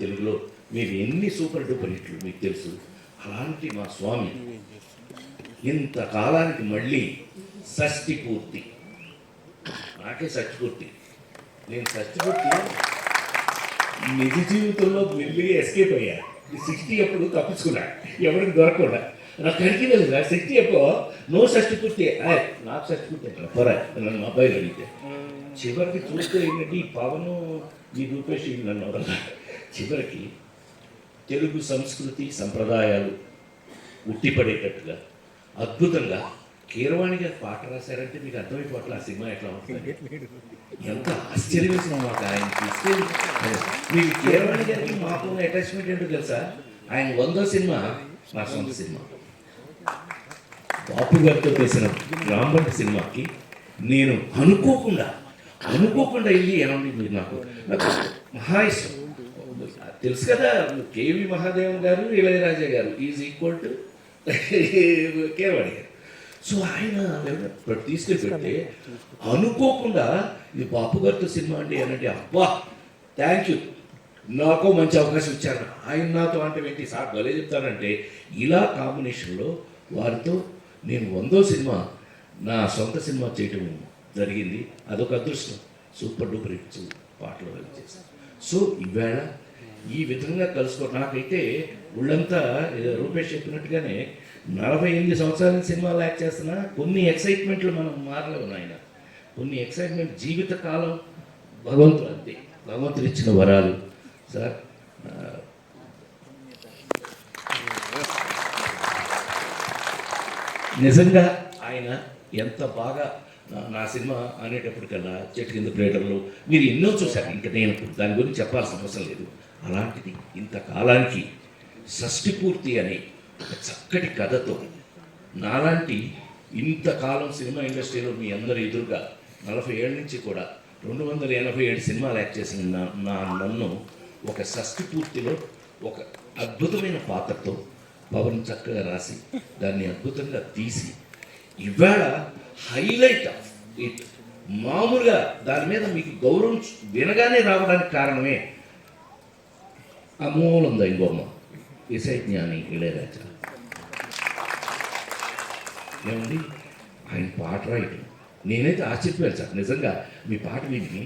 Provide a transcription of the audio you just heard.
తెలుగులో మీరు ఎన్ని సూపర్ డూపర్ హిట్లు మీకు తెలుసు. అలాంటి మా స్వామి ఇంతకాలానికి మళ్ళీ షష్ఠి పూర్తి, నాకే షష్ఠి పూర్తి. నేను షష్ఠి పూర్తి నిజ జీవితంలో మెల్లిగా ఎస్కేప్ అయ్యా. 60 అప్పుడు తప్పించుకున్నా, ఎవరికి దొరకకుండా. నాకు అడిగింది 60 అప్పుడు నో షష్ఠి పూర్తి, నాకు షష్ఠి పూర్తి అంటారు పొర నన్ను అబ్బాయిలు అడిగితే. చివరికి చూస్తే ఏంటంటే ఈ పవను ఈ రూపేష్ నన్ను వదల. చివరికి తెలుగు సంస్కృతి సంప్రదాయాలు ఉట్టిపడేటట్టుగా అద్భుతంగా కీరవాణి గారు పాట రాశారంటే మీకు అర్థమైపోవట్లే ఆ సినిమా ఎట్లా ఉంటుంది. ఎంత ఆశ్చర్యం వేసిన మాకు ఆయన తీసుకెళ్ళి. మీకు కీరవాణి గారికి మాకు అటాచ్మెంట్ ఏంటో తెలుసా? ఆయన 100వ సినిమా నా సొంత సినిమా. బాపు గారితో చేసిన రాంబంటి సినిమాకి నేను అనుకోకుండా వెళ్ళి ఏమండి మీరు నాకు మహా ఇష్టం. తెలుసు కదా, కేవి మహాదేవన్ గారు ఇళయరాజా గారు ఈజ్ ఈక్వల్ టు కేరవాణి గారు. సో ఆయన తీసుకెళ్ళి పెడితే అనుకోకుండా ఇది బాపు గారితో సినిమా అండి అనంటే, అబ్బా థ్యాంక్ యూ, నాకు మంచి అవకాశం ఇచ్చారు. ఆయన నాతో అంటే ఏంటి సార్ భలే చెప్తానంటే, ఇలా కాంబినేషన్లో వారితో నేను 100వ సినిమా నా సొంత సినిమా చేయటం జరిగింది. అదొక అదృష్టం. సూపర్ డూపర్ హిట్స్ పాటలు చేశాను. సో ఈవేళ ఈ విధంగా కలుసుకో నాకైతే ఒళ్ళంతా రూపేష్ చెప్పినట్టుగానే 48 సంవత్సరాల సినిమాలు యాక్ట్ చేస్తున్నా కొన్ని ఎక్సైట్మెంట్లు మనం మారలేవు నాయన. కొన్ని ఎక్సైట్మెంట్ జీవితకాలం భగవంతుడు అంతే, భగవంతుడు ఇచ్చిన వరాలు సార్. నిజంగా ఆయన ఎంత బాగా నా సినిమా అనేటప్పటికల్లా చెట్టు కింద ప్లేటర్లు మీరు ఎన్నో చూశారు, ఇంకా నేను దాని గురించి చెప్పాల్సిన అవసరం లేదు. అలాంటిది ఇంతకాలానికి షష్ఠి పూర్తి అనే చక్కటి కథతో నాలాంటి ఇంతకాలం సినిమా ఇండస్ట్రీలో మీ అందరి ఎదురుగా 40 ఏళ్ళ నుంచి కూడా 287 సినిమాలు యాక్ట్ చేసిన నన్ను ఒక షష్ఠి పూర్తిలో ఒక అద్భుతమైన పాత్రతో పవన్ చక్కగా రాసి దాన్ని అద్భుతంగా తీసి ఇవాళ హైలైట్ ఆఫ్ ఇట్. మామూలుగా దాని మీద మీకు గౌరవం వినగానే రావడానికి కారణమే అమూలం దైవమ్మ ఇసై జ్ఞాని ఇళయరాజా. ఏమండి ఆయన పాట రాయటం నేనైతే ఆశ్చర్యపోయాను సార్. నిజంగా మీ పాట విని